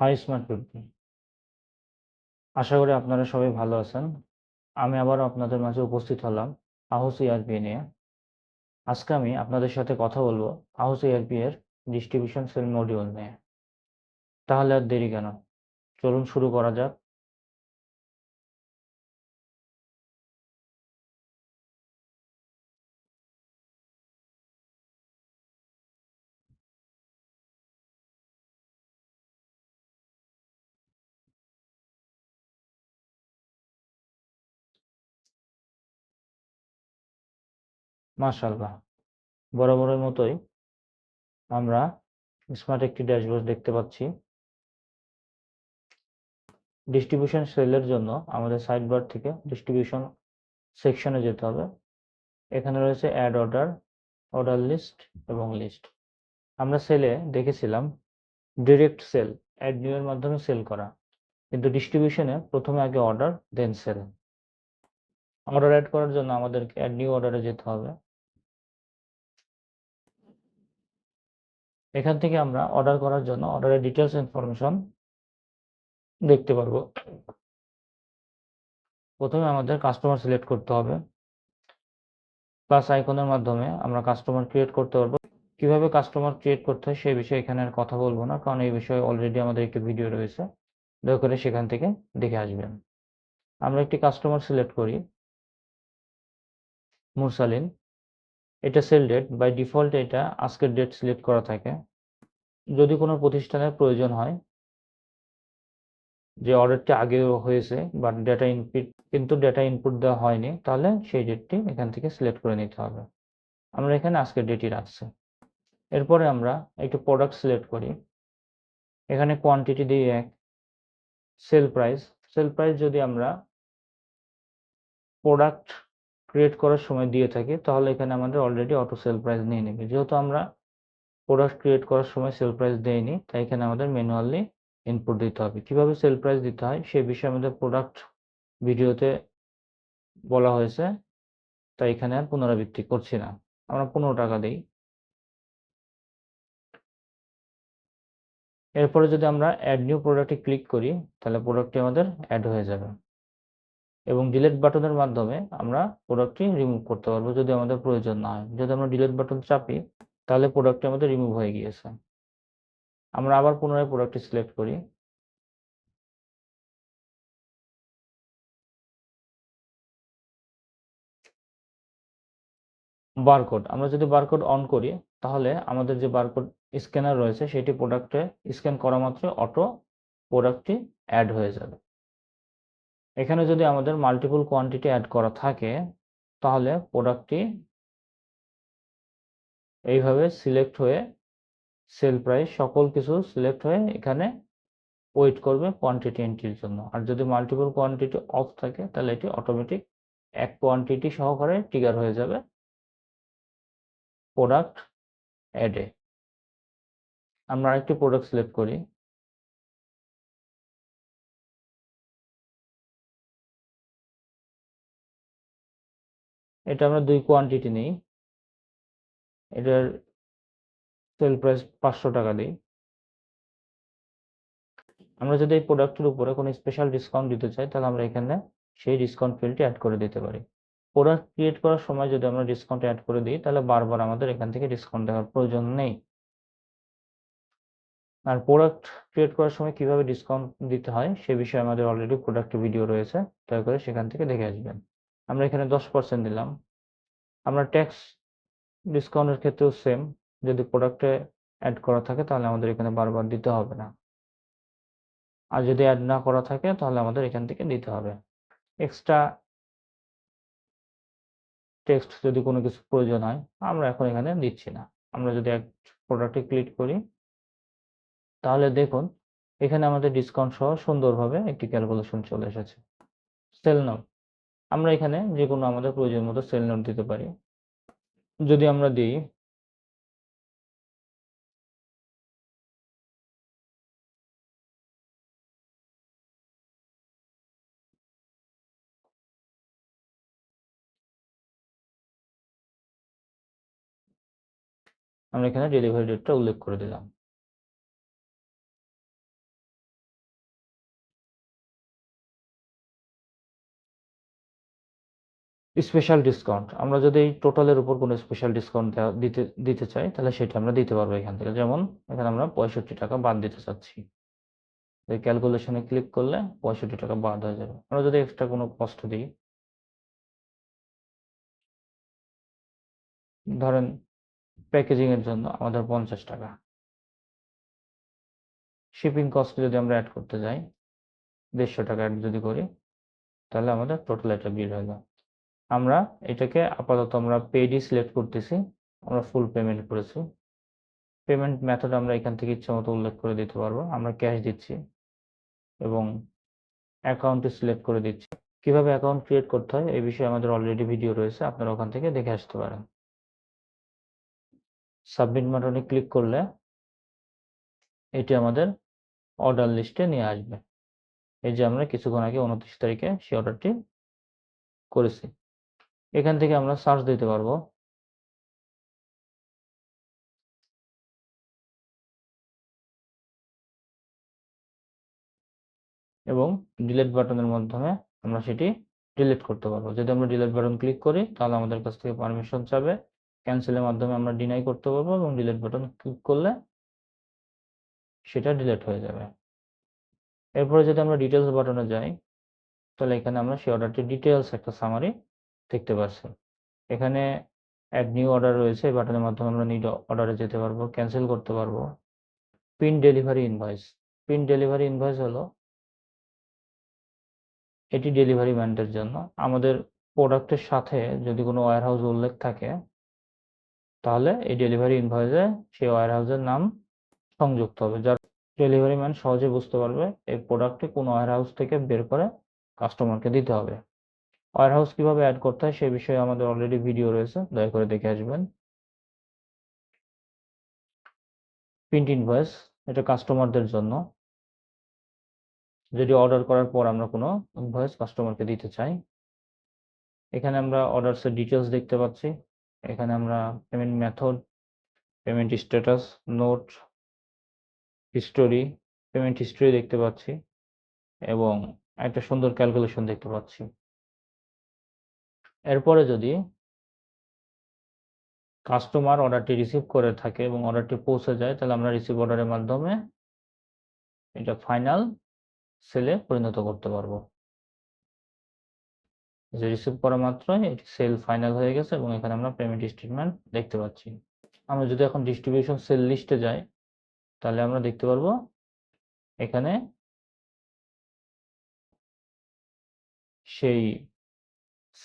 High smart people, আশা করি আপনারা সবাই ভালো আছেন। আমি আবারও আপনাদের মাঝে উপস্থিত হলাম আহুস ইআরপি নিয়ে। আজকে আমি আপনাদের সাথে কথা বলবো আহুস ইআরপি এর ডিস্ট্রিবিউশন সেল মডিউল নিয়ে। তাহলে আর দেরি কেন, চলুন শুরু করা যাক। মাশাআল্লাহ, বরাবরের মতোই আমরা স্মার্ট একটি ড্যাশবোর্ড দেখতে পাচ্ছি। ডিস্ট্রিবিউশন সেলের জন্য আমাদের সাইড বার থেকে ডিস্ট্রিবিউশন সেকশনে যেতে হবে। এখানে রয়েছে অ্যাড অর্ডার, অর্ডার লিস্ট এবং লিস্ট। আমরা সেলে দেখেছিলাম ডিরেক্ট সেল, অ্যাড নিউ এর মাধ্যমে সেল করা, কিন্তু ডিস্ট্রিবিউশনে প্রথমে আগে অর্ডার দেন সেল। অর্ডার অ্যাড করার জন্য আমাদেরকে অ্যাড নিউ অর্ডারে যেতে হবে। এখান থেকে আমরা অর্ডার করার জন্য অর্ডারের ডিটেলস ইনফরমেশন দেখতে পারবো। প্রথমে আমাদের কাস্টমার সিলেক্ট করতে হবে। প্লাস আইকনের মাধ্যমে আমরা কাস্টমার ক্রিয়েট করতে পারবো। কিভাবে কাস্টমার ক্রিয়েট করতে হয় সেই বিষয়ে এখানে আর কথা বলবো না, কারণ এই বিষয়ে অলরেডি আমাদের একটি ভিডিও রয়েছে, দয়া করে সেখান থেকে দেখে আসবেন। আমরা একটি কাস্টমার সিলেক্ট করি, মুরসালিন। এটা সেল ডেট, বাই ডিফল্ট এটা আজকের ডেট সিলেক্ট করা থাকে। যদি কোনো প্রতিষ্ঠানের প্রয়োজন হয় যে অর্ডারটি আগেও হয়েছে বাট ডেটা ইনপুট, কিন্তু ডেটা ইনপুট দেওয়া হয়নি, তাহলে সেই ডেটটি এখান থেকে সিলেক্ট করে নিতে হবে। আমরা এখানে আজকের ডেটই রাখছি। এরপরে আমরা একটু প্রোডাক্ট সিলেক্ট করি। এখানে কোয়ান্টিটি দিই 1, সেল প্রাইস। সেল প্রাইস যদি আমরা প্রোডাক্ট ক্রিয়েট করার সময় দিয়ে থাকি, তাহলে এখানে আমাদের অলরেডি অটো সেল প্রাইস নিয়ে নেবে। যেহেতু আমরা প্রোডাক্ট ক্রিয়েট করার সময় সেল প্রাইস দেইনি, তাই এখানে আমাদের ম্যানুয়ালি ইনপুট দিতে হবে। কিভাবে সেল প্রাইস দিতে হয় সে বিষয়ে আমাদের প্রোডাক্ট ভিডিওতে বলা হয়েছে, তাই এখানে আর পুনরাবৃত্তি করছি না। আমরা 15 টাকা দিই। এরপরে যদি আমরা অ্যাড নিউ প্রোডাক্টে ক্লিক করি, তাহলে প্রোডাক্টটি আমাদের অ্যাড হয়ে যাবে এবং ডিলিট বাটনের মাধ্যমে আমরা প্রোডাক্টটি রিমুভ করতে পারবো যদি আমাদের প্রয়োজন না হয়। যদি আমরা ডিলিট বাটন চাপি, তাহলে প্রোডাক্টটি আমাদের রিমুভ হয়ে গিয়েছে। আমরা আবার পুনরায় প্রোডাক্টটি সিলেক্ট করি। বারকোড, আমরা যদি বারকোড অন করি, তাহলে আমাদের যে বারকোড স্ক্যানার রয়েছে সেটি প্রোডাক্টে স্ক্যান করা মাত্র অটো প্রোডাক্টটি অ্যাড হয়ে যাবে। এখানে যদি আমাদের মাল্টিপল কোয়ান্টিটি অ্যাড করা থাকে, তাহলে প্রোডাক্টটি এইভাবে সিলেক্ট হয়ে সেল প্রাইস সকল কিছু সিলেক্ট হয়ে এখানে ওয়েট করবে কোয়ান্টিটি এন্ট্রির জন্য। আর যদি মাল্টিপল কোয়ান্টিটি অফ থাকে, তাহলে এটি অটোমেটিক এক কোয়ান্টিটি সহকারে ট্রিগার হয়ে যাবে প্রোডাক্ট অ্যাডে। আমরা আরেকটি প্রোডাক্ট সিলেক্ট করি। এটা আমরা 2 কোয়ান্টিটি নিই। এটার সেল প্রাইস 500 টাকা দিই। আমরা যদি এই প্রোডাক্টের উপরে কোনো স্পেশাল ডিসকাউন্ট দিতে চাই, তাহলে আমরা এখানে সেই ডিসকাউন্ট ফিল্ডটি অ্যাড করে দিতে পারি। প্রোডাক্ট ক্রিয়েট করার সময় যদি আমরা ডিসকাউন্ট অ্যাড করে দিই, তাহলে বারবার আমাদের এখান থেকে ডিসকাউন্ট দেওয়ার প্রয়োজন নেই। আর প্রোডাক্ট ক্রিয়েট করার সময় কিভাবে ডিসকাউন্ট দিতে হয় সে বিষয়ে আমাদের অলরেডি প্রোডাক্ট ভিডিও রয়েছে, দয়া করে সেখান থেকে দেখে আসবেন। আমরা এখানে 10% দিলাম। আমরা ট্যাক্স ডিসকাউন্টের ক্ষেত্রেও সেম, যদি প্রোডাক্টে অ্যাড করা থাকে তাহলে আমাদের এখানে বারবার দিতে হবে না, আর যদি অ্যাড না করা থাকে তাহলে আমাদের এখান থেকে দিতে হবে। এক্সট্রা টেক্সট যদি কোনো কিছু প্রয়োজন হয়, আমরা এখন এখানে দিচ্ছি না। আমরা যদি এক প্রোডাক্টে ক্লিক করি, তাহলে দেখুন এখানে আমাদের ডিসকাউন্ট সহ সুন্দরভাবে একটি ক্যালকুলেশন চলে এসেছে। সেল নোট, আমরা এখানে যে কোনো আমাদের প্রয়োজন মতো সেল নোট দিতে পারি। যদি আমরা দিই, আমরা এখানে ডেলিভারি ডেটটা উল্লেখ করে দিলাম। স্পেশাল ডিসকাউন্ট, আমরা যদি এই টোটালের উপর কোনো স্পেশাল ডিসকাউন্ট দিতে চাই তাহলে সেটা আমরা দিতে পারবো এখান থেকে। যেমন এখানে আমরা 65 টাকা বাদ দিতে চাচ্ছি, এই ক্যালকুলেশনে ক্লিক করলে 65 টাকা বাদ হয়ে যাবে। আমরা যদি এক্সট্রা কোনো কস্ট দিই, ধরেন প্যাকেজিং এর জন্য আমাদের 50 টাকা, শিপিং কস্ট যদি আমরা অ্যাড করতে যাই 150 টাকা অ্যাড যদি করি তাহলে আমাদের টোটাল এটা বিল হয়ে যায়। আমরা এটাকে আপাতত আমরা পেডই সিলেক্ট করতেছি, আমরা ফুল পেমেন্ট করেছি। পেমেন্ট মেথড আমরা এখান থেকে ইচ্ছা মতো উল্লেখ করে দিতে পারবো, আমরা ক্যাশ দিচ্ছি এবং অ্যাকাউন্টে সিলেক্ট করে দিচ্ছি। কিভাবে অ্যাকাউন্ট ক্রিয়েট করতে হয় এই বিষয়ে আমাদের অলরেডি ভিডিও রয়েছে, আপনারা ওখান থেকে দেখে আসতে পারেন। সাবমিট বাটনে ক্লিক করলে এটি আমাদের অর্ডার লিস্টে নিয়ে আসবে। এই যে আমরা কিছুক্ষণ আগে 29 তারিখে সেই অর্ডারটি করেছি। এখান থেকে আমরা সার্চ দিতে পারবো এবং ডিলিট বাটনের মাধ্যমে আমরা সেটি ডিলিট করতে পারবো। যদি আমরা ডিলিট বাটন ক্লিক করি তাহলে আমাদের কাছ থেকে পারমিশন চাবে, ক্যান্সেলের মাধ্যমে আমরা ডিনাই করতে পারবো এবং ডিলিট বাটন ক্লিক করলে সেটা ডিলিট হয়ে যাবে। এরপরে যদি আমরা ডিটেলস বাটনে যাই তাহলে এখানে আমরা সেই অর্ডারটির ডিটেলস একটা সামারি দেখতে পাচ্ছি। এখানে অ্যাড নিউ অর্ডার রয়েছে, এই বাটনের মাধ্যমে আমরা নিউ অর্ডারে যেতে পারবো, ক্যান্সেল করতে পারবো। Pin delivery invoice, pin delivery invoice হলো এটি ডেলিভারি ম্যানদের জন্য। আমাদের প্রোডাক্টের সাথে যদি কোনো ওয়্যারহাউস উল্লেখ থাকে তাহলে এই ডেলিভারি ইনভয়েসে সেই ওয়্যারহাউসের নাম সংযুক্ত হবে, যার ডেলিভারি ম্যান সহজে বুঝতে পারবে এই প্রোডাক্টটি কোন ওয়্যারহাউস থেকে বের করে কাস্টমারকে দিতে হবে। ওয়্যারহাউস কিভাবে অ্যাড করতে হয় সেই বিষয়ে আমাদের অলরেডি ভিডিও রয়েছে, দয়া করে দেখে আসবেন। প্রিন্ট ইনভয়েস, এটা কাস্টমারদের জন্য, যদি অর্ডার করার পর আমরা কোনো ইনভয়েস কাস্টমারকে দিতে চাই। এখানে আমরা অর্ডারসের ডিটেলস দেখতে পাচ্ছি, এখানে আমরা payment method, payment status, note, history, payment history দেখতে পাচ্ছি এবং একটা সুন্দর ক্যালকুলেশন দেখতে পাচ্ছি। এরপরে যদি কাস্টমার অর্ডারটি রিসিভ করে থাকে এবং অর্ডারটি পৌঁছে যায় তাহলে আমরা রিসিভ অর্ডারের মাধ্যমে এটা ফাইনাল সেলে পরিণত করতে পারবো। যে রিসিভ করা মাত্রই এটি সেল ফাইনাল হয়ে গেছে এবং এখানে আমরা পেমেন্ট স্টেটমেন্ট দেখতে পাচ্ছি। আমরা যদি এখন ডিস্ট্রিবিউশন সেল লিস্টে যাই তাহলে আমরা দেখতে পারবো এখানে সেই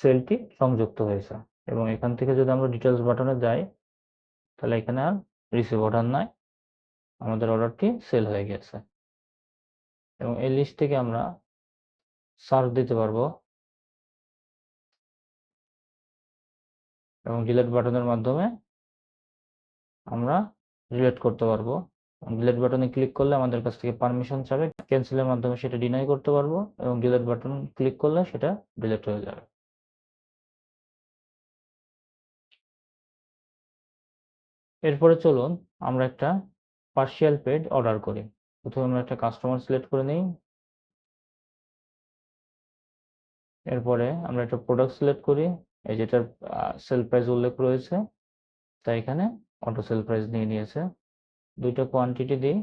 সেলটি সংযুক্ত হয়েছে এবং এখান থেকে যদি আমরা ডিটেলস বাটনে যাই তাহলে এখানে আর রিসিভ অর্ডার নাই, আমাদের অর্ডারটি সেল হয়ে গেছে। এবং এই লিস্ট থেকে আমরা সার্চ দিতে পারবো এবং ডিলিট বাটনের মাধ্যমে আমরা ডিলিট করতে পারবো। ডিলিট বাটনে ক্লিক করলে আমাদের কাছ থেকে পারমিশন চাবে, ক্যান্সেলের মাধ্যমে সেটা ডিনাই করতে পারবো এবং ডিলিট বাটন ক্লিক করলে সেটা ডিলিট হয়ে যাবে। এরপরে চলুন আমরা একটা পার্শিয়াল পেড অর্ডার করি। প্রথমে আমরা একটা কাস্টমার সিলেক্ট করে নিই, এরপরে আমরা একটা প্রোডাক্ট সিলেক্ট করি, এই যেটার সেল প্রাইস উল্লেখ রয়েছে তাই এখানে অটো সেল প্রাইস নিয়ে নিয়েছে। দুইটা কোয়ান্টিটি দিই,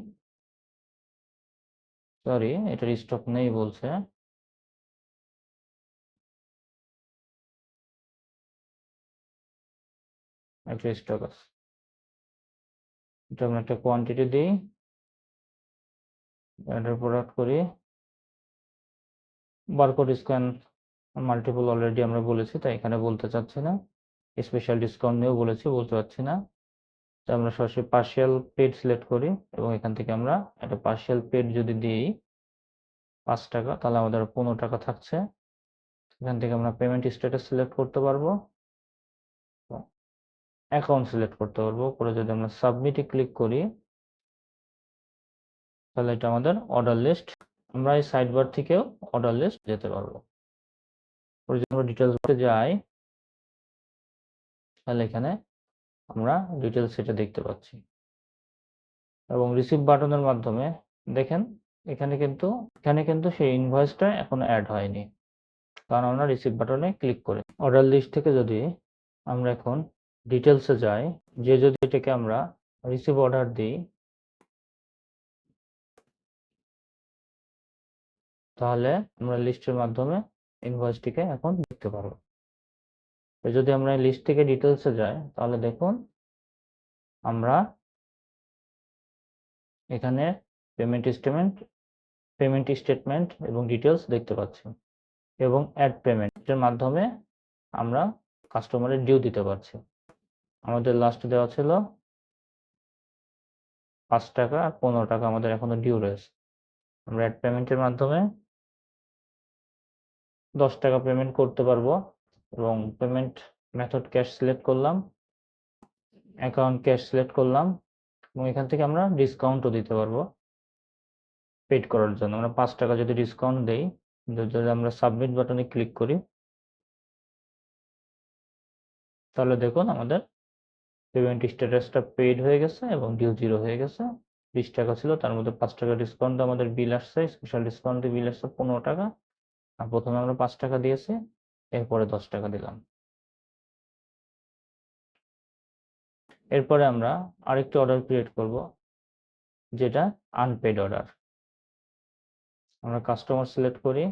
সরি এটার স্টক নেই বলছে, একটা স্টক আছে, এটা আমরা একটা কোয়ান্টিটি দিই, এটার প্রোডাক্ট করি। বারকোড স্ক্যান মাল্টিপল অলরেডি আমরা বলেছি তাই এখানে বলতে চাচ্ছি না, স্পেশাল ডিসকাউন্ট নিয়েও বলেছি, বলতে পারছি না। তাই আমরা সরাসরি পার্শিয়াল পেড সিলেক্ট করি এবং এখান থেকে আমরা একটা পার্শিয়াল পেড যদি দিই 5 টাকা তাহলে আমাদের 15 টাকা থাকছে। এখান থেকে আমরা পেমেন্ট স্ট্যাটাস সিলেক্ট করতে পারবো, অ্যাকাউন্ট সিলেক্ট করতে পারবো, করে যদি আমরা সাবমিটে ক্লিক করি তাহলে এটা আমাদের অর্ডার লিস্ট, আমরা এই সাইড বার থেকেও অর্ডার লিস্ট যেতে পারবো। যদি আমরা ডিটেলস যাই তাহলে এখানে আমরা ডিটেলস এটা দেখতে পাচ্ছি এবং রিসিভ বাটনের মাধ্যমে দেখেন এখানে কিন্তু সেই ইনভয়েসটা এখনো অ্যাড হয়নি কারণ আমরা রিসিভ বাটনে ক্লিক করি। অর্ডার লিস্ট থেকে যদি আমরা এখন ডিটেলসে যাই, যদি এটাকে আমরা রিসিভ অর্ডার দিই, তাহলে আমরা লিস্টের মাধ্যমে ইনভয়েসটিকে এখন দেখতে পারবো। যদি আমরা লিস্ট থেকে ডিটেলসে যাই, তাহলে দেখুন আমরা এখানে পেমেন্ট স্টেটমেন্ট এবং ডিটেলস দেখতে পাচ্ছি, এবং অ্যাড পেমেন্টের মাধ্যমে আমরা কাস্টমারের ডিউ দিতে পারছি। আমাদের লাস্ট দেওয়া ছিল 5 টাকা আর 15 টাকা আমাদের এখনো ডিউ রয়েছে। আমরা অ্যাড পেমেন্টের মাধ্যমে 10 টাকা পেমেন্ট করতে পারবো, এবং পেমেন্ট মেথড ক্যাশ সিলেক্ট করলাম, অ্যাকাউন্ট ক্যাশ সিলেক্ট করলাম, এবং এখান থেকে আমরা ডিসকাউন্টও দিতে পারবো পেড করার জন্য। আমরা 5 টাকা যদি ডিসকাউন্ট দেই, যদি আমরা সাবমিট বাটনে ক্লিক করি, তাহলে দেখুন আমাদের পেমেন্ট স্ট্যাটাসটা পেইড হয়ে গেছে এবং ডিউ 0 হয়ে গেছে। 20 টাকা ছিল, তার মধ্যে 5 টাকা ডিসকাউন্ট আমাদের বিল আসছে, স্পেশাল ডিসকাউন্টে বিল আসছে 15 টাকা। আর প্রথমে আমরা 5 টাকা দিয়েছি, এরপরে 10 টাকা দিলাম। এরপরে আমরা আরেকটি অর্ডার ক্রিয়েট করব, যেটা আনপেড অর্ডার। আমরা কাস্টমার সিলেক্ট করি,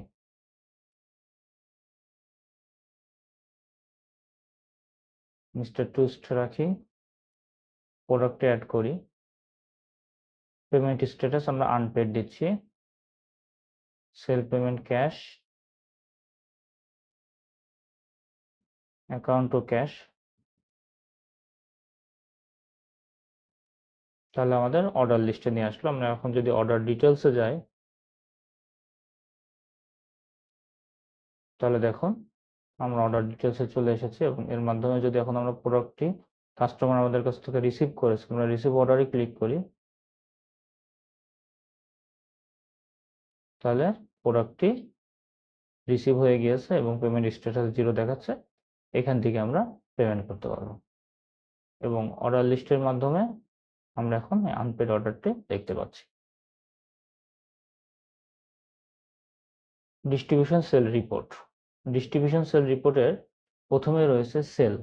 মিস্টার টুস্ট রাখি, প্রোডাক্টে অ্যাড করি, পেমেন্ট স্ট্যাটাস আমরা আনপেড দিচ্ছি, sale payment cash, account to cash. তাহলে আমাদের অর্ডার লিস্টে নিয়ে আসলো। আমরা এখন যদি অর্ডার ডিটেলসে যাই, তাহলে দেখুন আমরা অর্ডার ডিটেলসে চলে এসেছি, এবং এর মাধ্যমে যদি এখন আমরা প্রোডাক্টটি কাস্টমার আমাদের কাছ থেকে রিসিভ করেছে, আমরা রিসিভ অর্ডারে ক্লিক করি, তাহলে প্রোডাক্টটি রিসিভ হয়ে গিয়েছে এবং পেমেন্ট স্ট্যাটাস 0 দেখাচ্ছে। এখান থেকে আমরা পেমেন্ট করতে পারবো, এবং অর্ডার লিস্টের মাধ্যমে আমরা এখন আনপেড অর্ডারটি দেখতে পাচ্ছি। Distribution sale report. Distribution sale রিপোর্টের প্রথমে রয়েছে সেল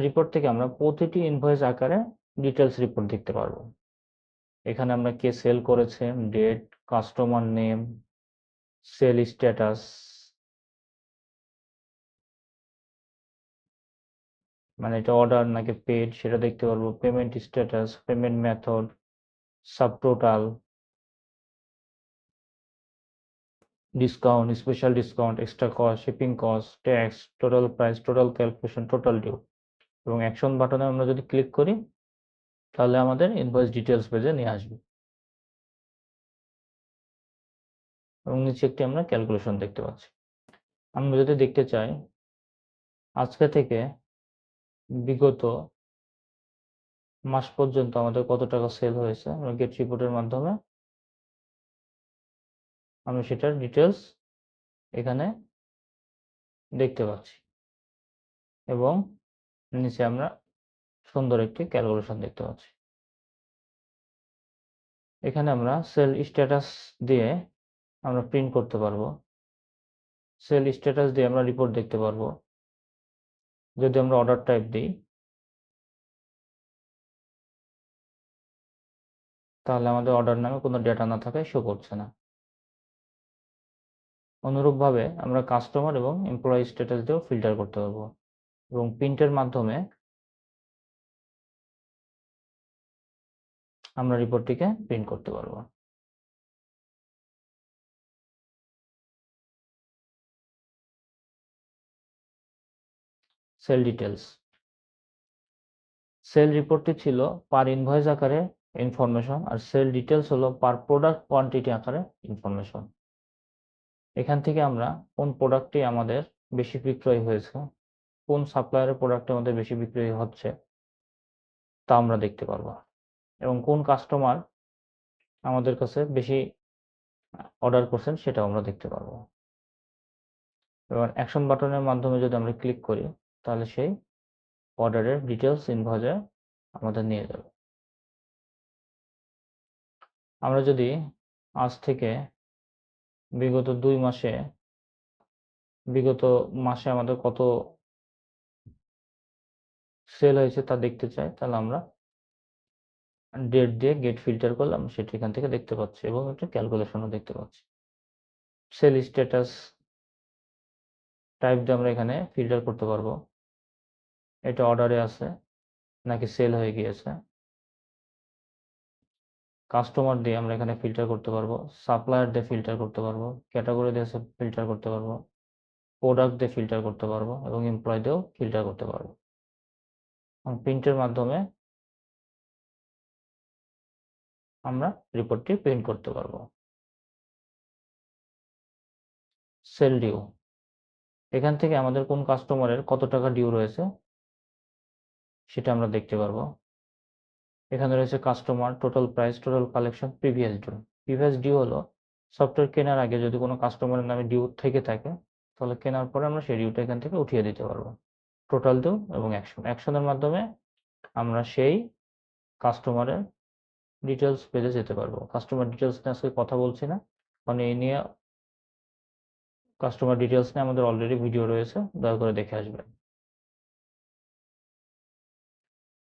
রিপোর্ট থেকে আমরা প্রতিটি ইনভয়েস আকারে ডিটেলস রিপোর্ট দেখতে পারবো। এখানে আমরা কে সেল করেছে, date, customer name, sale status, মানে এটা অর্ডার নাকি পেড সেটা দেখতে পারবো, payment status, payment method, subtotal, discount, special discount, extra cost, shipping cost, tax, total price, total calculation, total due. এবং অ্যাকশন বাটনে আমরা যদি ক্লিক করি, তাহলে আমাদের ইনভয়েস ডিটেলস পেজে নিয়ে আসবে, এবং নিচে একটি আমরা ক্যালকুলেশন দেখতে পাচ্ছি। আমরা যদি দেখতে চাই আজকে থেকে বিগত মাস পর্যন্ত আমাদের কত টাকা সেল হয়েছে, আমরা গেট রিপোর্টের মাধ্যমে আমরা সেটার ডিটেলস এখানে দেখতে পাচ্ছি, এবং নিচে আমরা সুন্দর একটি ক্যালকুলেশন দেখতে পাচ্ছি। এখানে আমরা সেল স্ট্যাটাস দিয়ে আমরা প্রিন্ট করতে পারবো, সেল স্ট্যাটাস দিয়ে আমরা রিপোর্ট দেখতে পারবো। যদি আমরা অর্ডার টাইপ দিই, তাহলে আমাদের অর্ডার নামে কোনো ডেটা না থাকায় শো করছে না। অনুরূপভাবে আমরা কাস্টমার এবং এমপ্লয়ি স্ট্যাটাস দিয়েও ফিল্টার করতে পারবো, এবং প্রিন্টের মাধ্যমে আমরা রিপোর্টটিকে প্রিন্ট করতে পারবো। Sell details. সেল রিপোর্টটি ছিল পার ইনভয়েস আকারে ইনফরমেশন, আর সেল ডিটেলস হলো পার প্রোডাক্ট কোয়ান্টিটি আকারে ইনফরমেশন। এখান থেকে আমরা কোন প্রোডাক্টটি আমাদের বেশি বিক্রয় হয়েছে, কোন সাপ্লায়ারের প্রোডাক্ট আমাদের বেশি বিক্রয় হচ্ছে, তা আমরা দেখতে পারবো, এবং কোন কাস্টমার আমাদের কাছে বেশি অর্ডার করছেন সেটাও আমরা দেখতে পারবো। এবার অ্যাকশন বাটনের মাধ্যমে যদি আমরা ক্লিক করি, তাহলে সেই অর্ডারের ডিটেলস ইনভয়েসে আমাদের নিয়ে যাবে। আমরা যদি আজ থেকে বিগত 2 মাসে বিগত মাসে আমাদের কত সেল হয়েছে তা দেখতে চাই, তাহলে আমরা ডেট দিয়ে গেট ফিল্টার করলাম, সেটা এখান থেকে দেখতে পাচ্ছি এবং একটা ক্যালকুলেশনও দেখতে পাচ্ছি। সেল স্ট্যাটাস টাইপ দিয়ে আমরা এখানে ফিল্টার করতে পারবো, এটা অর্ডারে আছে নাকি সেল হয়ে গিয়েছে। কাস্টমার দিয়ে আমরা এখানে ফিল্টার করতে পারবো, সাপ্লায়ার দিয়ে ফিল্টার করতে পারবো, ক্যাটাগরি দিয়ে ফিল্টার করতে পারবো, প্রোডাক্ট দিয়ে ফিল্টার করতে পারবো এবং এমপ্লয় দিয়েও ফিল্টার করতে পারবো। প্রিন্টের মাধ্যমে আমরা রিপোর্টটি প্রিন্ট করতে পারবো। সেল ডিউ, এখান থেকে আমাদের কোন কাস্টমারের কত টাকা ডিউ রয়েছে সেটা আমরা দেখতে পারবো। এখানে রয়েছে customer, total price, total collection, previous due. Previous due হলো সফটওয়্যার কেনার আগে যদি কোনো কাস্টমারের নামে ডিউ থেকে থাকে, তাহলে কেনার পরে আমরা সেই ডিউটা এখান থেকে উঠিয়ে দিতে পারবো। টোটাল ডিউ এবং অ্যাকশনের মাধ্যমে আমরা সেই কাস্টমারের ডিটেলস পেজে যেতে পারবো। কাস্টমার ডিটেলস নিয়ে আজকে কথা বলছি না, কারণ এই নিয়ে কাস্টমার ডিটেলস নিয়ে আমাদের অলরেডি ভিডিও রয়েছে, দয়া করে দেখে আসবেন।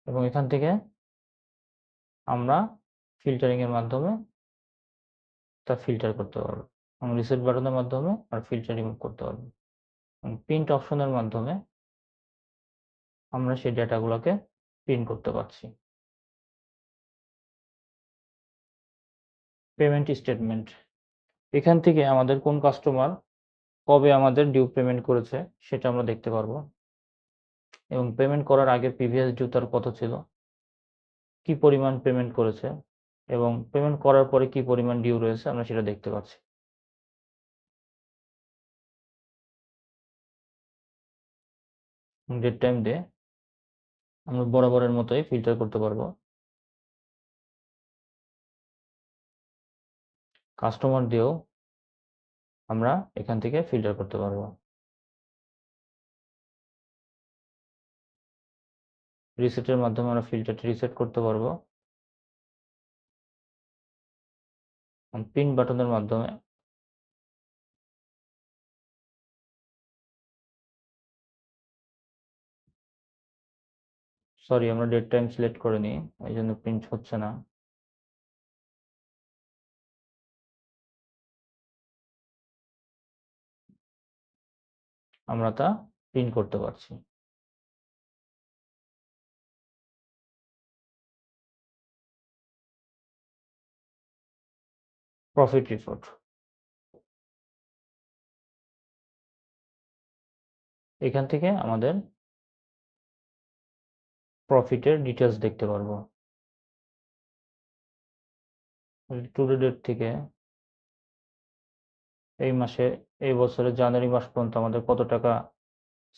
এবং এখান থেকে আমরা ফিল্টারিং এর মাধ্যমে তা ফিল্টার করতে পারবো। আমরা রিসেট বাটনের মাধ্যমে আর ফিল্টার রিমুভ করতে পারবো। প্রিন্ট অপশনের মাধ্যমে আমরা সেই ডেটাগুলোকে প্রিন্ট করতে পারছি। পেমেন্ট স্টেটমেন্ট, এখান থেকে আমাদের কোন কাস্টমার কবে আমাদের ডিউ পেমেন্ট করেছে সেটা আমরা দেখতে পারবো এবং পেমেন্ট করার আগে প্রিভিয়াস ডিউ তার কত ছিল, কি পরিমাণ পেমেন্ট করেছে এবং পেমেন্ট করার পরে কি পরিমাণ ডিউ রয়েছে আমরা সেটা দেখতে পাচ্ছি। ডেট টাইম দিয়ে আমরা বরাবরের মতোই ফিল্টার করতে পারবো। কাস্টমার দিয়েও আমরা এখান থেকে ফিল্টার করতে পারবো। রিসেটের মাধ্যমে আমরা ফিল্টারটি রিসেট করতে পারবো। প্রিন্ট বাটনের মাধ্যমে সরি আমরা ডেট টাইম সিলেক্ট করে নিই, এই জন্য প্রিন্ট হচ্ছে না। আমরা তা প্রিন্ট করতে পারছি। প্রফিট রিপোর্ট, এখান থেকে আমাদের প্রফিটের ডিটেলস দেখতে পারবো। টুডে ডেট থেকে এই মাসে, এই বছরের জানুয়ারি মাস পর্যন্ত আমাদের কত টাকা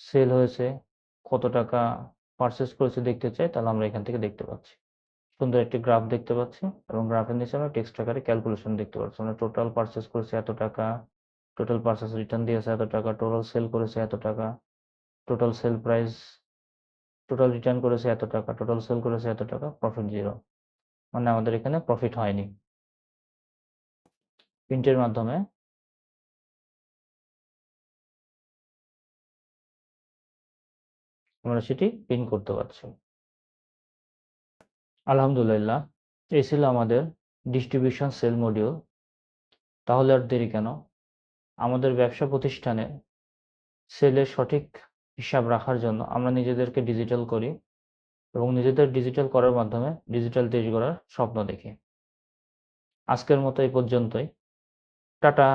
সেল হয়েছে, কত টাকা পারচেস করেছে দেখতে চাই, তাহলে আমরা এখান থেকে দেখতে পাচ্ছি। সুন্দর একটি গ্রাফ দেখতে পাচ্ছি এবং গ্রাফের নিচে আমরা টেক্সট আকারে ক্যালকুলেশন দেখতে পাচ্ছি। আমরা টোটাল পারচেস করেছে এত টাকা, টোটাল পারচেস রিটার্ন দিয়েছে এত টাকা, টোটাল সেল করেছে এত টাকা, total sell price, total return করেছে এত টাকা, টোটাল সেল করেছে এত টাকা, প্রফিট 0, মানে আমাদের এখানে প্রফিট হয়নি। প্রিন্টের মাধ্যমে আমরা সেটি প্রিন্ট করতে পারছি। আলহামদুলিল্লাহ, এই ছিল আমাদের ডিস্ট্রিবিউশন সেল মডিউল। তাহলে আর দেরি কেন, আমাদের ব্যবসা প্রতিষ্ঠানে সেলের সঠিক হিসাব রাখার জন্য আমরা নিজেদেরকে ডিজিটাল করি এবং নিজেদের ডিজিটাল করার মাধ্যমে ডিজিটাল দেশ গড়ার স্বপ্ন দেখি। আজকের মতো এই পর্যন্তই। টাটা।